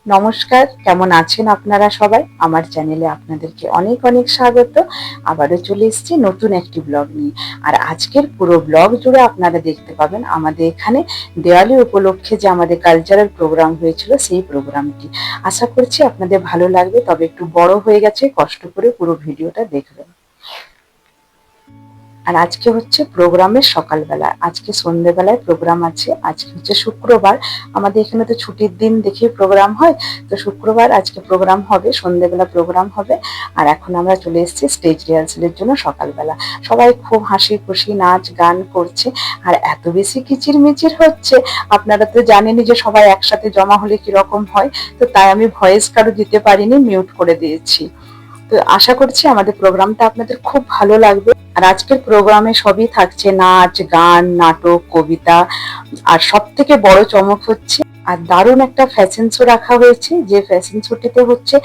নমস্কার, কেমন আছেন আপনারা সবাই? আমার চ্যানেলে আপনাদেরকে অনেক অনেক স্বাগত। আবারও চলে এসেছি নতুন একটি ব্লগ নিয়ে। আর আজকের পুরো ব্লগ জুড়ে আপনারা দেখতে পাবেন আমাদের এখানে দেওয়ালি উপলক্ষে যে আমাদের কালচারাল প্রোগ্রাম হয়েছিল সেই প্রোগ্রামটি। আশা করছি আপনাদের ভালো লাগবে, তবে একটু বড় হয়ে গেছে, কষ্ট করে পুরো ভিডিওটা দেখবেন। আর আজকে হচ্ছে প্রোগ্রামের সকালবেলা, আজকে সন্ধ্যেবেলায় প্রোগ্রাম আছে। আজকে হচ্ছে শুক্রবার, আমাদের এখানে তো ছুটির দিন দেখে প্রোগ্রাম হয়, তো শুক্রবার আজকে প্রোগ্রাম হবে, সন্ধ্যেবেলা প্রোগ্রাম হবে। আর এখন আমরা চলে এসেছি স্টেজ রিহার্সালের জন্য সকালবেলা। সবাই খুব হাসি খুশি নাচ গান করছে, আর এত বেশি কিচিরমিচির হচ্ছে। আপনারা তো জানেনই যে সবাই একসাথে জমা হলে কিরকম হয়, তো তাই আমি ভয়েস কারো দিতে পারিনি, মিউট করে দিয়েছি। তো আশা করছি আমাদের প্রোগ্রামটা আপনাদের খুব ভালো লাগবে। আর আজকের প্রোগ্রামে সবই থাকছে, নাচ গান নাটক কবিতা, আর সব থেকে বড় চমক হচ্ছে আর দারুণ একটা ফ্যাশন শো রাখা হয়েছে। যে ফ্যাশন শোটিতে হচ্ছে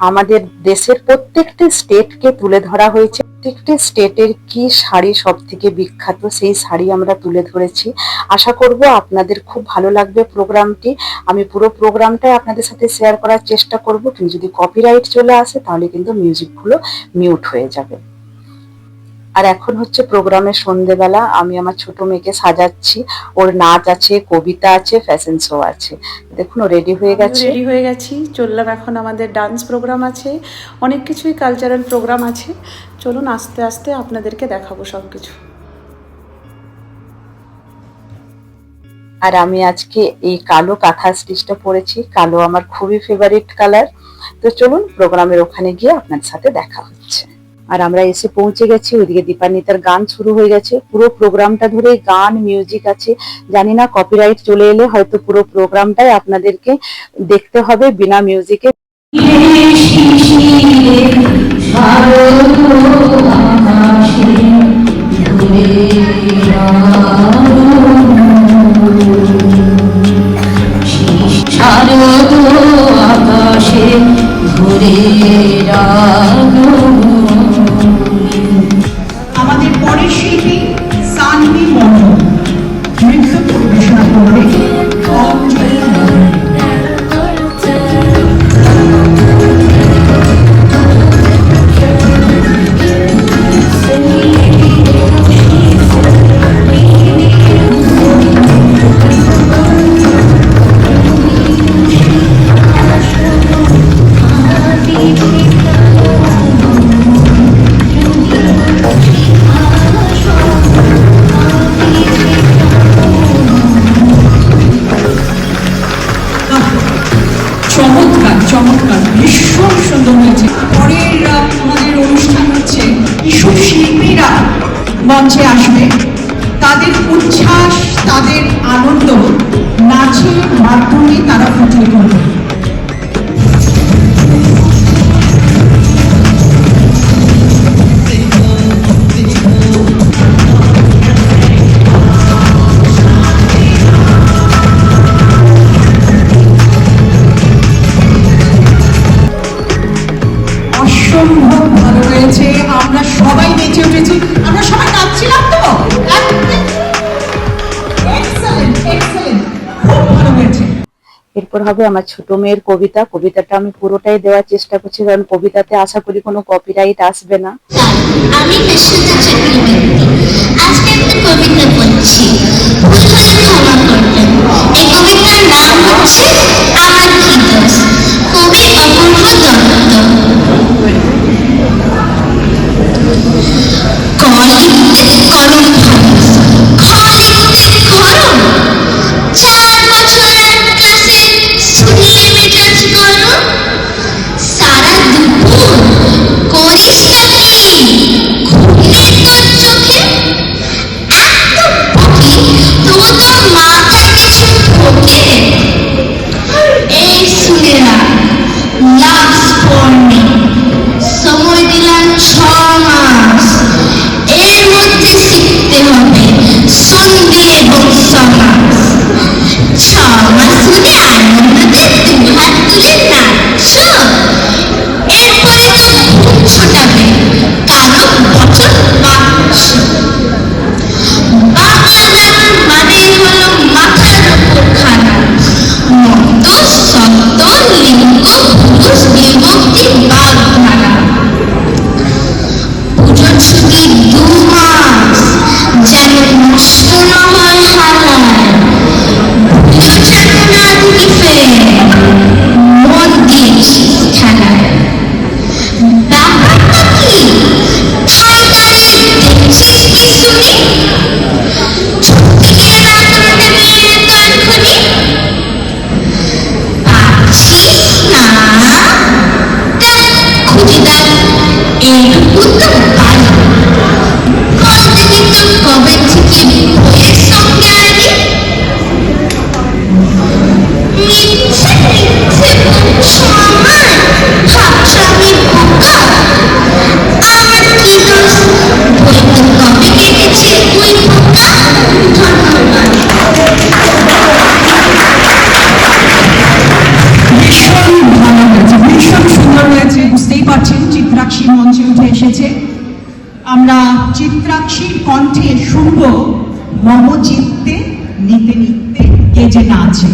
আমাদের দেশের প্রত্যেকটি স্টেটকে তুলে ধরা হয়েছে। প্রত্যেকটি স্টেটের কি শাড়ি সব থেকে বিখ্যাত, সেই শাড়ি আমরা তুলে ধরেছি। আশা করব আপনাদের খুব ভালো লাগবে প্রোগ্রামটি। আমি পুরো প্রোগ্রামটাই আপনাদের সাথে শেয়ার করার চেষ্টা করব, কিন্তু যদি কপিরাইট চলে আসে তাহলে কিন্তু মিউজিকগুলো মিউট হয়ে যাবে। আর এখন হচ্ছে প্রোগ্রামের সন্ধ্যেবেলা, আমি আমার ছোট মেয়েকে সাজাচ্ছি। ওর নাচ আছে, কবিতা আছে, ফ্যাশন শো আছে। দেখুন ও রেডি হয়ে গেছি। চললাম, এখন আমাদের ডান্স প্রোগ্রাম আছে, অনেক কিছুই কালচারাল প্রোগ্রাম আছে। চলুন আস্তে আস্তে আপনাদেরকে দেখাবো সব কিছু। আর আমি আজকে এই কালো কাঁথা স্টিচটা পরেছি, কালো আমার খুবই ফেভারিট কালার। তো চলুন প্রোগ্রামের ওখানে গিয়ে আপনার সাথে দেখা হচ্ছে। আর আমরা এসে পৌঁছে গেছি, ওইদিকে দীপান্বিতার গান শুরু হয়ে গেছে। পুরো প্রোগ্রামটা ধরে গান মিউজিক আছে। জানি না কপিরাইট চলে এলে হয়তো পুরো প্রোগ্রামটাই আপনাদেরকে দেখতে হবে বিনা মিউজিকে। আকাশে ঘুরে আমাদের পরের শিল্পী সানভি মন্ডল নৃত্য পরিবেশনা করবে। চমৎকার, ভীষণ সুন্দর হয়েছে। পরের আমাদের অনুষ্ঠান হচ্ছে কিশোর শিল্পীরা মঞ্চে আসবে। তাদের উচ্ছ্বাস, তাদের আনন্দ নাচের মাধ্যমে তারা ফুটিয়ে তুলবে। অসম্ভব ভালো হয়েছে, আমরা সবাই নেচে উঠেছি, আমরা সবাই নাচছিলাম তো। এক্সেলেন্ট এক্সেলেন্ট, খুব ভালো হয়েছে। এরপর হবে আমার ছোট মেয়ের কবিতা। কবিতাটা আমি পুরোটাই দেওয়ার চেষ্টা করছি, কারণ কবিতাতে আশা করি কোনো কপিরাইট আসবে না। আমি সুচিত্রা চক্রবর্তী আজকে একটা কবিতা বলছি, ভুল হলে ক্ষমা করবেন। এই কবিতার নাম হচ্ছে আমার কি দোষ, কবি অপূর্ব দত্ত। কলিতে কলম খলিতে খরম, 4 বছর ক্লাসে শুনলে মেজাজ গরম। সারা দুপুর করিসটা কি, ঘুরলে তোর চোখে এত বকি, তবু তোর মাথায় কিছু ঢোকে। এই শুনেরা লাভস ফর মি, সময় দিলাম 6 মাস, এর মধ্যে শিখতে হবে সন্ধি এবং সমাস। 6 মাস ধরে আনন্দতে দুহাত তুলে নাচছ, এরপরে তো খুব ছোটাবে, কারো বচন বাক্স। বাংলা মানে হলো মাথার উপর খানা, মত সত্য লিঙ্গ মন দিয়েছি খেলায়। ব্যাপারটা কি ঠাই দাঁড়িয়ে দেখছিস কি শুনি? ছুটতে গিয়ে রাতুরে মেয়ের কানখনি পাচ্ছিস না? দেখ খুঁজে দেখ, এইটুকু তো পারি। বল দেখি তো কবে থেকে বইয়ের সঙ্গে আনি? মিথ্যে মিথ্যে বলছো আমায়, ভাবছো আমি বোকা? আমার কি দোষ? বই তো কবে কেটেছে তুই বোকা? ধন্যবাদ। ভীষণ ভালো হয়েছে, ভীষণ সুন্দর হয়েছে। বুঝতেই পারছেন চিত্রাক্ষী মঞ্চে উঠে এসেছে। আমরা চিত্রাক্ষীর কণ্ঠে শুনব মম চিত্তে নিতে নিতে কে যে নাচে।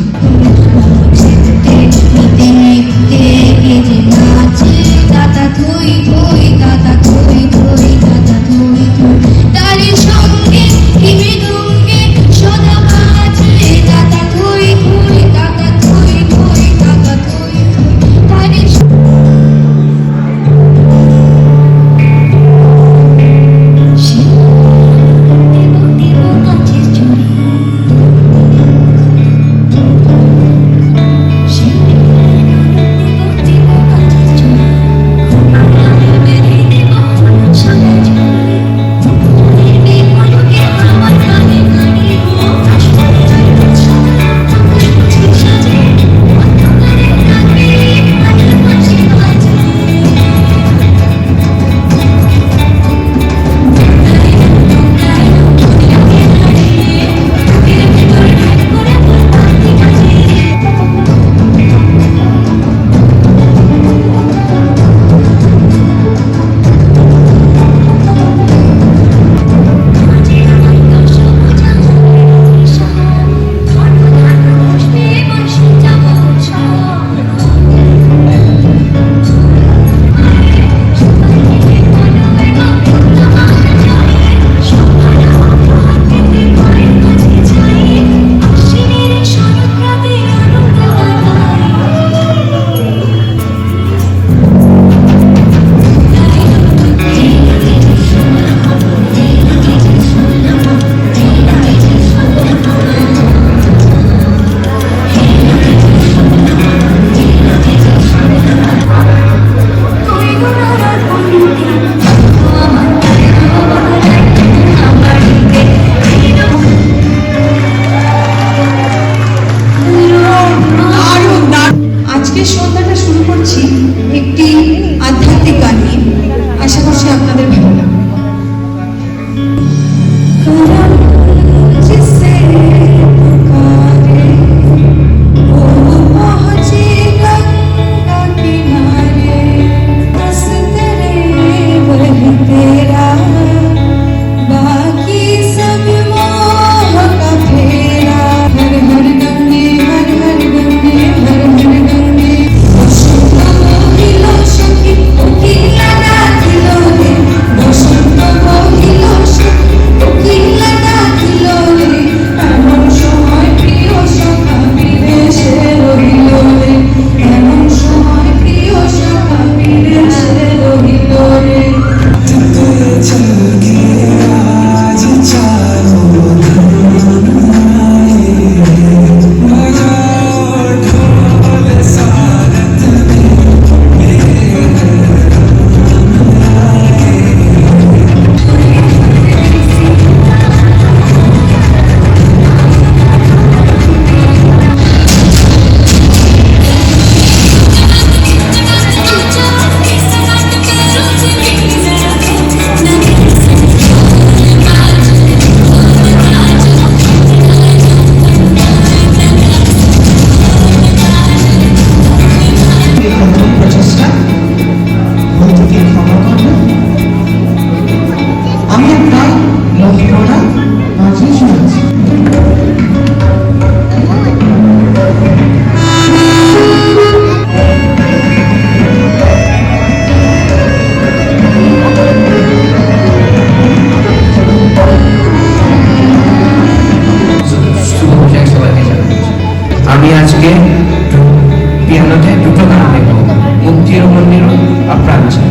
আপ্রাণ চাই।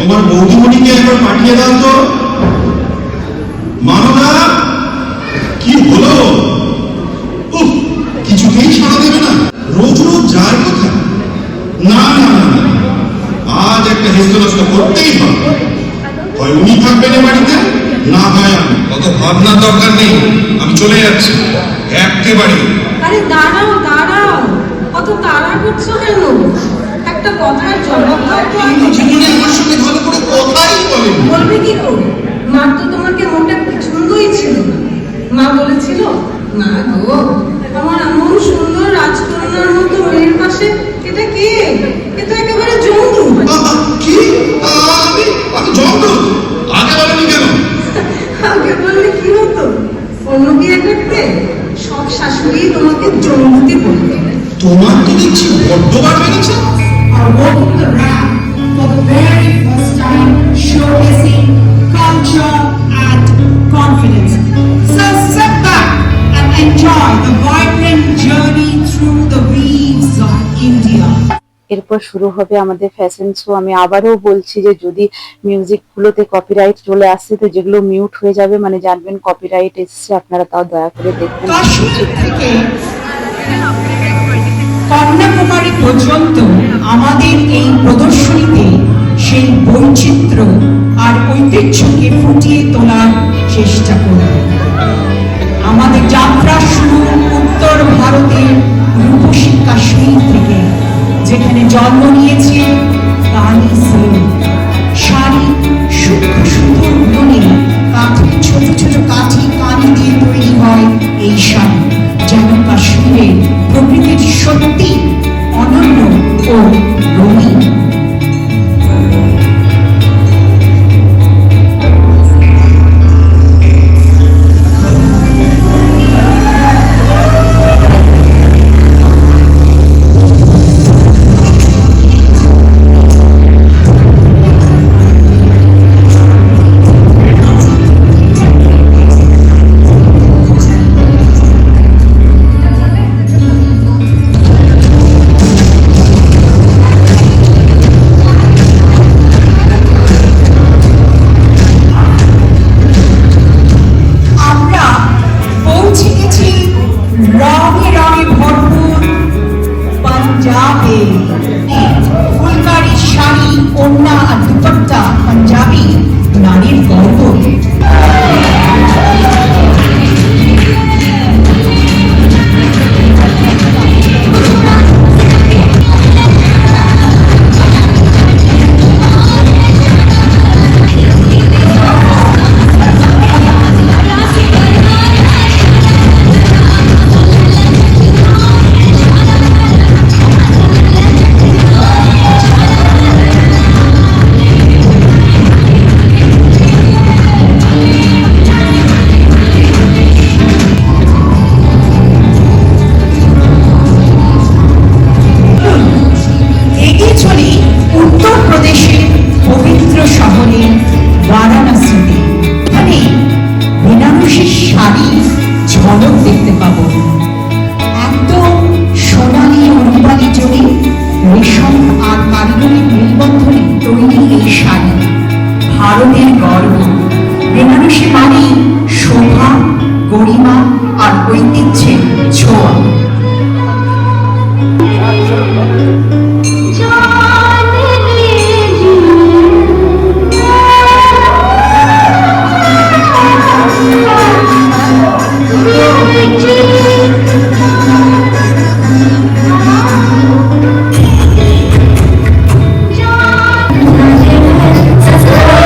তোমার বৌদিমণিকে একবার পাঠিয়ে দাও তো। মাননা কি হলো? উফ, কিছুতেই সাড়া দেবে না। রোজ রোজ যায় কোথায়? না না না না, আজ একটা হেস্তনস্ত করতেই হবে। হয় উনি থাকবেন এ বাড়িতে, না হয় আমি। অত ভাবনার দরকার নেই, আমি চলে যাচ্ছি একেবারে। আরে দাঁড়াও দাঁড়াও, কত তাড়া করছো কেন? একটা কথার জবাব দাও তো আগে। জীবনে আমার সঙ্গে ভালো করে কথাই বলেনি। বলবে কি করে? মা তো তোমাকে মোটা পছন্দই ছিল না। মা বলেছিল, না গো, আমার এমন সুন্দর রাজকন্যার মতো মেয়ের পাশে এটা কে? এটা একেবারে জন্তু। কি? আমি আমি জঙ্গল? আগে বলেনি কেন? আগে বললে কি হতো? অন্য বিয়ে করতে সব শাশুড়ি তোমাকে জন্মতি বলবে। তোমার তো দেখছি বড্ড বার বেড়েছে। Are walking the ramp for the very first time, showcasing culture and confidence. So sit back and enjoy the vibrant journey through the weaves of India. এরপর শুরু হবে আমাদের ফ্যাশন শো। আমি আবারও বলছি যে যদি মিউজিক গুলোতে কপিরাইট চলে আসছে তো যেগুলো মিউট হয়ে যাবে, মানে জানবেন কপিরাইট এসছে, আপনারা তাও দয়া করে দেখবেন। কাশ্মীর থেকে কন্যাকুমারী পর্যন্ত আমাদের এই প্রদর্শনীতে সেই বৈচিত্র্য আর ঐতিহ্যকে ফুটিয়ে তোলার চেষ্টা করব। আমাদের যাত্রা শুরু উত্তর ভারতের রূপসী কাশ্মীর থেকে, যেখানে জন্ম নিয়েছে কালী সিল্ক। শাড়ি সূক্ষ্ম সুন্দর বুনে কাঠের ছোট ছোট কাঠি কানি দিয়ে তৈরি হয় এই শাড়ি, যেন কাশ্মীরের প্রকৃতির সত্যি অনন্য ও রঙিন। ফুলকারি শাড়ি, ওড়না আর দুপাট্টা পাঞ্জাবি নারীর গর্ব। ভারতের গর্ব। বেনারসি মানে শোভা, গরিমা আর ঐতিহ্যের ছোঁয়া। Just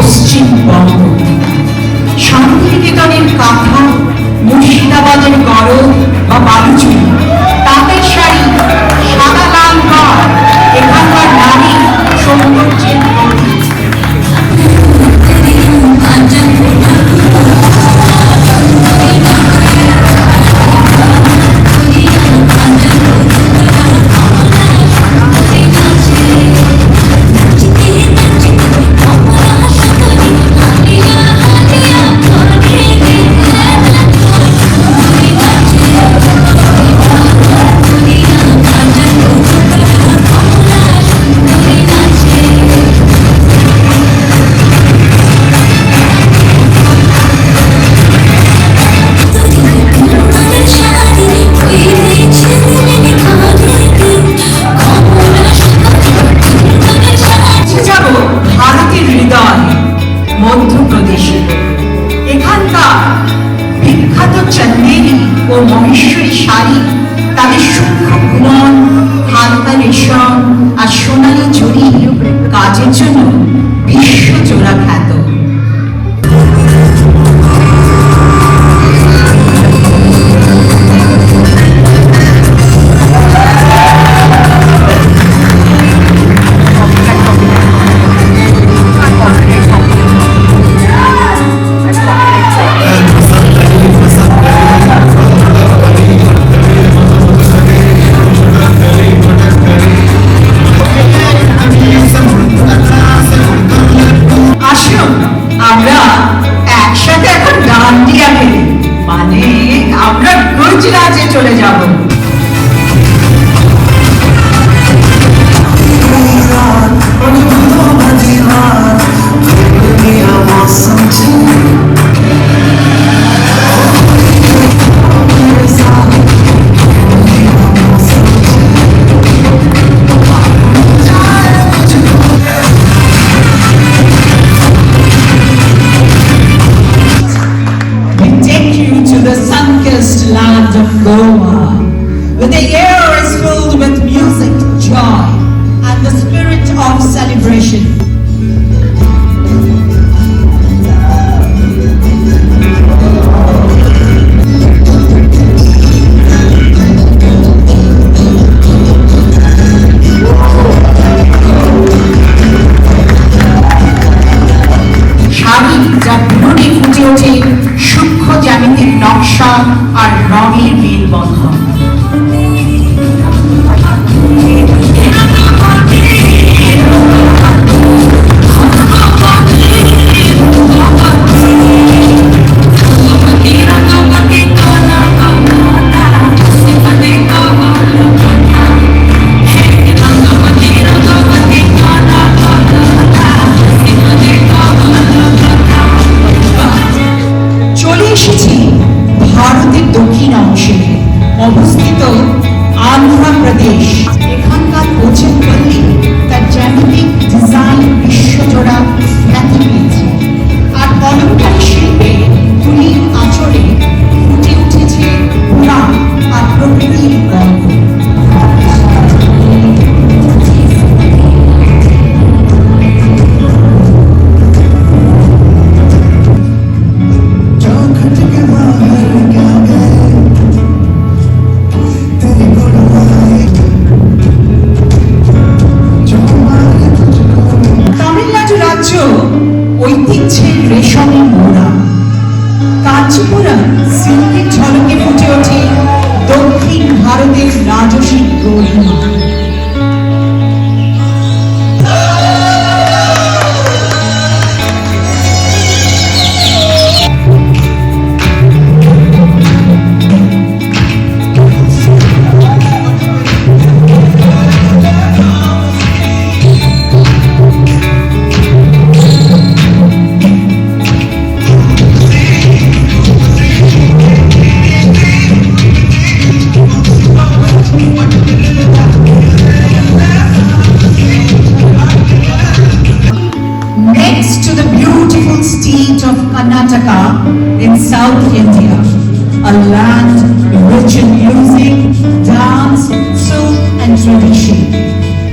পশ্চিমবঙ্গ। শান্তিনিকেতনের কাঁথা, মুর্শিদাবাদের গরব বা বালুচুরি, তাঁতের শাড়ি, সাদা লাল ঘর এখানকার নারী সৌন্দর্যের প্রতীক। মধ্যপ্রদেশে এখানকার বিখ্যাত চন্দেরি ও মহেশ্বরী শাড়ি, তাদের সূক্ষ্ম বুনন, হালকা রেশম আর সোনালী জরি কাজের জন্য বিশ্বজোড়া খ্যাত। আমরা একসাথে এখন ডান্ডিয়া খেলি, মানে আমরা গুজরাটে চলে যাব। Land of Goa, where the air is filled with music, joy, and the spirit of celebration. Sari যা বুননে ফুটে ওঠে সূক্ষ্ম জ্যামিতির নকশা আর রঙের মেলবন্ধন। চলে এসেছি ভারতের দক্ষিণ অংশে অবস্থিত অন্ধ্রপ্রদেশ। এখানকার কোচেপল্লী তার জ্যামিতিক ডিজাইন বিশ্বজোড়া খ্যাতি পেয়েছে, আর অলঙ্কারী শিল্পে তুলির আঁচড়ে ফুটে উঠেছে পুরাণ আর প্রকৃতির গল্প। ঐতিহ্যের রেশমে মোড়া কাঞ্চিপুরম সিল্কের ঝলকে ফুটে ওঠে দক্ষিণ ভারতের রাজসী গরিমা। Karnataka in South India, a land rich in music, dance, silk and tradition.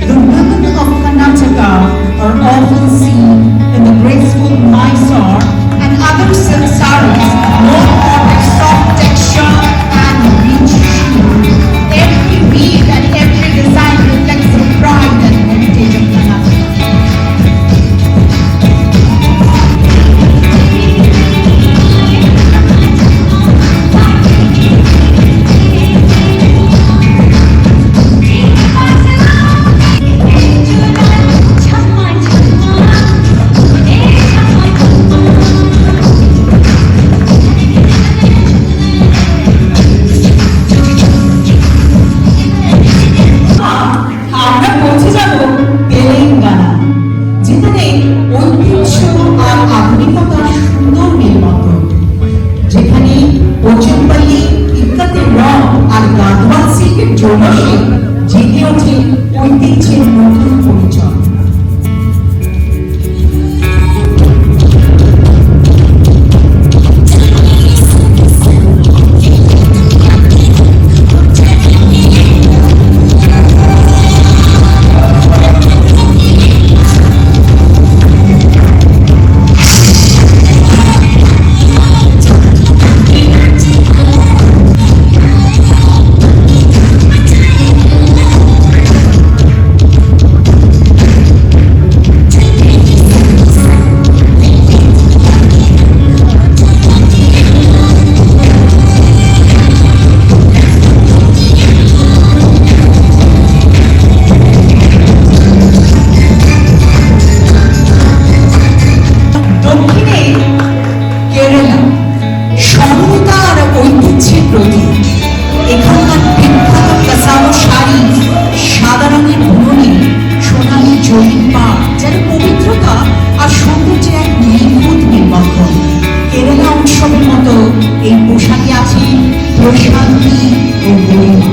The women of Karnataka are often seen in the graceful চৌমাসে জেগে ওঠে ঐতিহ্যের নতুন পরিচয়। দক্ষিণে কেরালা সমতা আর ঐতিহ্যের প্রতীক। এখানকার বিখ্যাত কাসানো শাড়ি, সাদা রঙের বুননি, সোনালি জরির পাট যেন পবিত্রতা আর সৌন্দর্যের এক নিখুঁত নির্বাচন। কেরালা উৎসবের মতো এই পোশাকে আছে প্রশান্তি ও গরিমা।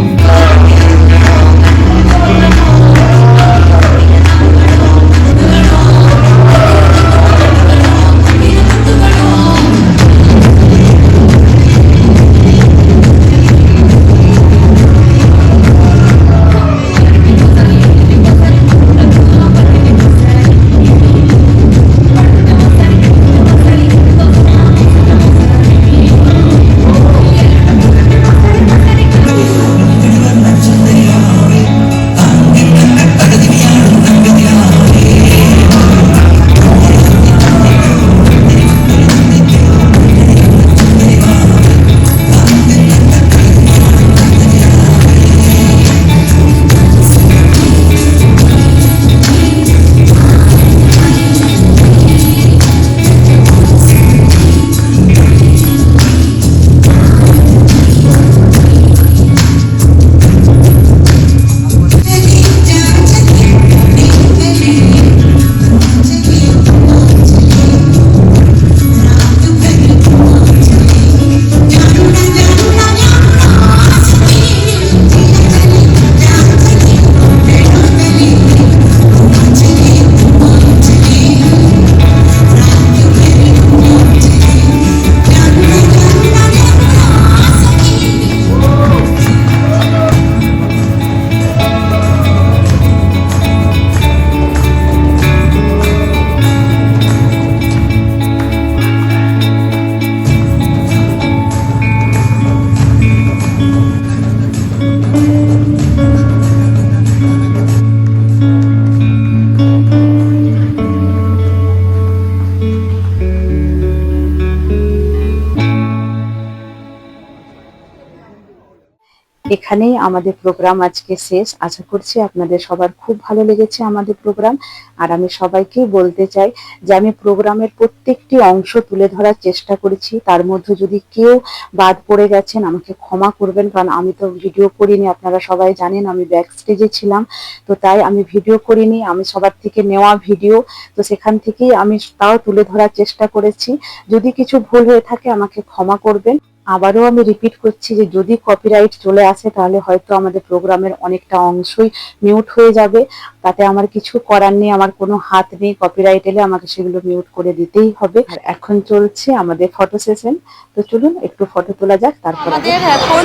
এখানেই আমাদের প্রোগ্রাম আজকে শেষ। আশা করছি আপনাদের সবার খুব ভালো লেগেছে আমাদের প্রোগ্রাম। আর আমি সবাইকেই বলতে চাই যে আমি প্রোগ্রামের প্রত্যেকটি অংশ তুলে ধরার চেষ্টা করেছি। তার মধ্যে যদি কেউ বাদ পড়ে গেছেন আমাকে ক্ষমা করবেন, কারণ আমি তো ভিডিও করিনি। আপনারা সবাই জানেন আমি ব্যাক স্টেজে ছিলাম, তো তাই আমি ভিডিও করিনি। আমি সবার থেকে নেওয়া ভিডিও, তো সেখান থেকেই আমি তাও তুলে ধরার চেষ্টা করেছি। যদি কিছু ভুল হয়ে থাকে আমাকে ক্ষমা করবেন। আবারও আমি রিপিট করছি যে যদি কপিরাইট চলে আসে তাহলে হয়তো আমাদের প্রোগ্রামের অনেকটা অংশই মিউট হয়ে যাবে। তাতে আমার কিছু করার নেই, আমার কোনো হাত নেই। কপিরাইট এলে আমাকে সেগুলো মিউট করে দিতেই হবে। আর এখন চলছে আমাদের ফটো সেশন, তো চলুন একটু ফটো তোলা যাক, তারপর আমাদের এখন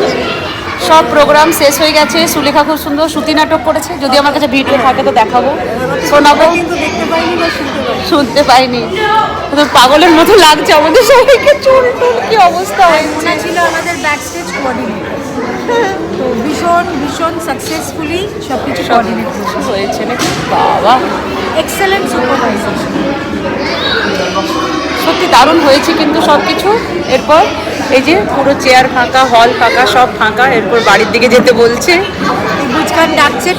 সব প্রোগ্রাম শেষ হয়ে গেছে। সুলেখা খুব সুন্দর শ্রুতি নাটক করেছে, যদি আমার কাছে ভিডিও থাকে তো দেখাবো, শোনাবো। কিন্তু দেখতে পাইনি বা শুনতে পাইনি। তো পাগলের মতো লাগছে আমাদের সবাইকে। চুল টুল কি অবস্থা হয়েছে। ছিল আমাদের ব্যাক স্টেজ কোঅর্ডিনেটর, তো ভীষণ সাকসেসফুলি সব কিছু কোঅর্ডিনেট হয়েছে নাকি? বাবা, এক্সেলেন্ট সুপারভাইজেশন, সত্যি দারুণ হয়েছে কিন্তু সব কিছু। এরপর এই যে পুরো চেয়ার ফাঁকা, হল ফাঁকা, সব ফাঁকা। এরপর বাড়ির দিকে যেতে বলছে। টুচকান ডাকছে।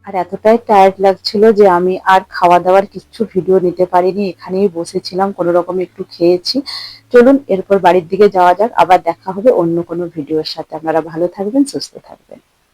আর এতটাই টায়ার্ড লাগছিল যে আমি আর খাওয়া দাওয়ার কিছু ভিডিও নিতে পারিনি। এখানেই বসেছিলাম, কোনো রকম একটু খেয়েছি। চলুন এরপর বাড়ির দিকে যাওয়া যাক। আবার দেখা হবে অন্য কোনো ভিডিওর সাথে। আপনারা ভালো থাকবেন, সুস্থ থাকবেন।